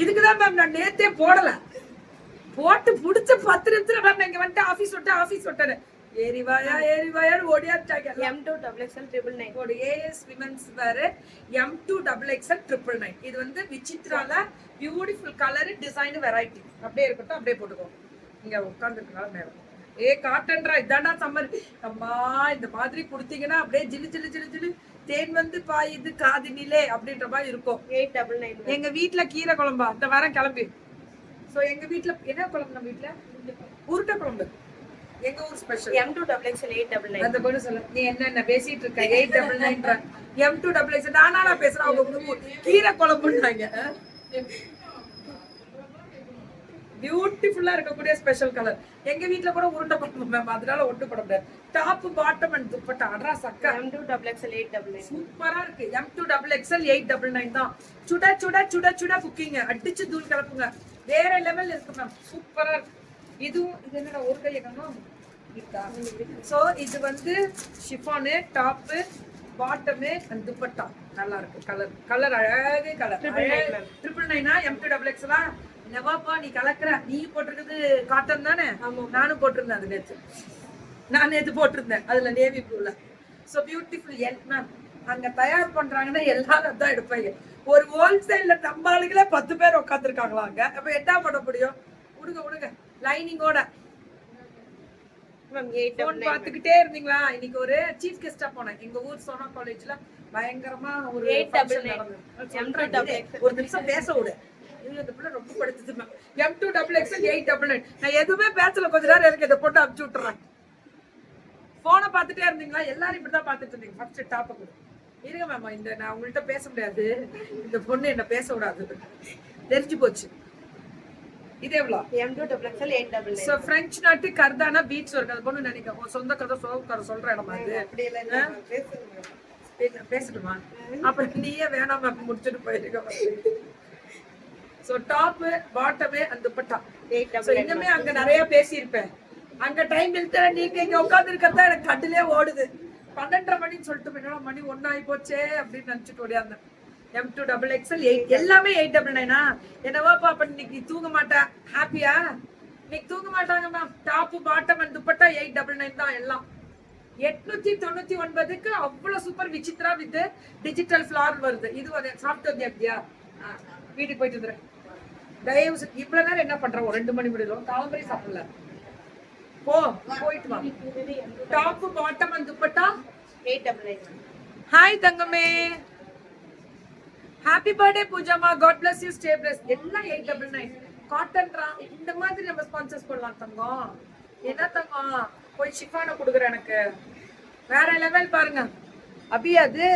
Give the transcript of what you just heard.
இதுக்குதான் மேம் நான் நேத்தே போடல, போட்டு புடிச்ச 10 நிமிஷத்துல மேம் இங்க வந்துட்டு ஆபீஸ் விட்டேன். ஏரிவாயான்னு ஓடியாச்சாங்க. M2 XXL 999 ஒரு AS விமென்ஸ் வேர் M2 XXL 999. இது வந்து விசித்ரால பியூட்டிஃபுல் கலர் டிசைன் வெரைட்டி. அப்படியே இருக்கட்டும், அப்படியே போட்டுக்கோ. இங்க உட்காந்துருக்கனால நேரம் காட்டன்றா இதாண்டா சம்மர். அம்மா இந்த மாதிரி கொடுத்தீங்கன்னா அப்படியே ஜிலு ஜிலு ஜிலு ஜிலு தேன் வந்து பாயுது காதினிலே அப்படின்ற மாதிரி இருக்கும். 899. எங்க வீட்டுல கீரை குழம்பா இந்த வாரம் கிளம்பி. சோ எங்க வீட்டுல என்ன குழம்பு? நம்ம வீட்டுல உருட்டை குழம்பு. எங்க ஊர் ஸ்பெஷல். M2 XXL 899. அந்த பொண்ணு சொல்ல நீ என்ன பேசிட்டு இருக்க? 899 M2 XXL நானா பேசுறேன். அவங்க கீரை குழம்புன்னாங்க. பியூட்டிஃபுல்லா இருக்கக்கூடிய ஸ்பெஷல் கலர். எங்க வீட்ல கூட உருண்டை குழம்பு மேம், அதனால ஒட்டு போட முடியாது. டாப் பாட்டம் அண்ட் துப்பட்டா அட்ரா சக்கா. M2 XXL 899 சூப்பரா இருக்கு. M2 XXL 899 தான். சுட சுட சுட சுட குக்கிங் அடிச்சு தூள் கலப்புங்க. வேற லெவல் இருக்கு மேம், சூப்பரா இருக்கு. இதுவும் இது என்னடா ஒரு கையை காணோம். சோ இது வந்து chiffon top bottom and dupatta நல்லா இருக்கு. கலர் அழகு கலர். 999 M2 XXL. என்னவாப்பா நீ கலக்குற? நீ போட்டிருக்கிறது காட்டன் தானே? நானும் போட்டிருந்தேன். அது நேத்து போட்டிருந்தேன். அதுல நேவி ப்ளூல. So beautiful. மேம் அங்க தயார் பண்றாங்கன்னா எல்லாரும் அதான் எடுப்பாங்க. ஒரு ஹோல்சேல்ல நம்ம ஆளுங்களே 10 பேர் உட்காந்துருக்காங்களா அங்க. அப்ப என்ன பண்ண முடியும்? விடுங்க லைனிங்கோட. போன் பாத்துக்கிட்டே இருந்தீங்களா? இன்னைக்கு ஒரு சீஃப் கெஸ்டா போனேன். எங்க ஊர் சோனா காலேஜ்ல பயங்கரமா ஒரு 899. ஒரு நிமிஷம் பேச விடு. இந்த பிள்ளை ரொம்ப படுத்துது மேம். M2 XXL 899. நான் எதுவுமே பேசல, கொஞ்ச நேரம் எனக்கு இதை போட்டு அனுப்பிச்சு விட்டுறேன். போனை பார்த்துட்டே இருந்தீங்களா? எல்லாரும் இப்படிதான் பார்த்துட்டு இருந்தீங்க. ஃபர்ஸ்ட் டாப் கொடு. இருங்க மேம், இந்த நான் உங்கள்கிட்ட பேச முடியாது. இந்த பொண்ணு என்ன பேச விடாது, தெரிஞ்சு போச்சு. இது எவ்வளோ? M2 XXL 899. சோ பிரெஞ்சு நாட்டு கர்தானா பீட்ஸ் இருக்கு. அது பொண்ணு நினைக்க சொந்த கதை சோகக்கார சொல்ற இடமா அது. பேசட்டுமா? அப்புறம் நீயே வேணாம் மேம், முடிச்சுட்டு போயிருக்க. So top bottom and dupatta. So இன்னுமே அங்க நிறைய பேசியிருப்பேன். அங்க டைம் இழுத்து நீங்க இங்க உட்கார்ந்து இருக்கிறதா எனக்கு கட்டிலே ஓடுது. 12:30 மணின்னு சொல்லிட்டு என்னோட மணி 1 ஆகி போச்சே அப்படின்னு நினைச்சிட்டு ஓடியாந்தேன். M2 XXL 8 எல்லாமே 899. என்னவாப்பா அப்ப இன்னைக்கு தூங்க மாட்டா? ஹாப்பியா? இன்னைக்கு தூங்க மாட்டாங்க ma'am. Top bottom and dupatta 899 தான் எல்லாம். 899க்கு அவ்வளவு super Vichitra with digital flare வருது. இது சாப்பிட்டு வந்தியா? அப்படியா? வீட்டுக்கு போயிட்டு வந்துடுறேன். தயவு இவ்வளவு நேரம் என்ன பண்ற? ஒரு 2 மணி முடியும். காலம்பரி சாப்பிடல. போயிட்டு வா. Top bottom and dupatta 899. Hi தங்கமே, ஹாப்பி பர்த்டே பூஜாமா. God bless you, stay bless. எல்லாம் 899. காட்டன்ரா. இந்த மாதிரி நம்ம ஸ்பான்சர்ஸ் பண்ணலாம் தங்கம். என்ன தங்கம்? போய் ஷிஃபானை கொடுக்குற எனக்கு வேற லெவல் பாருங்க. அபி அது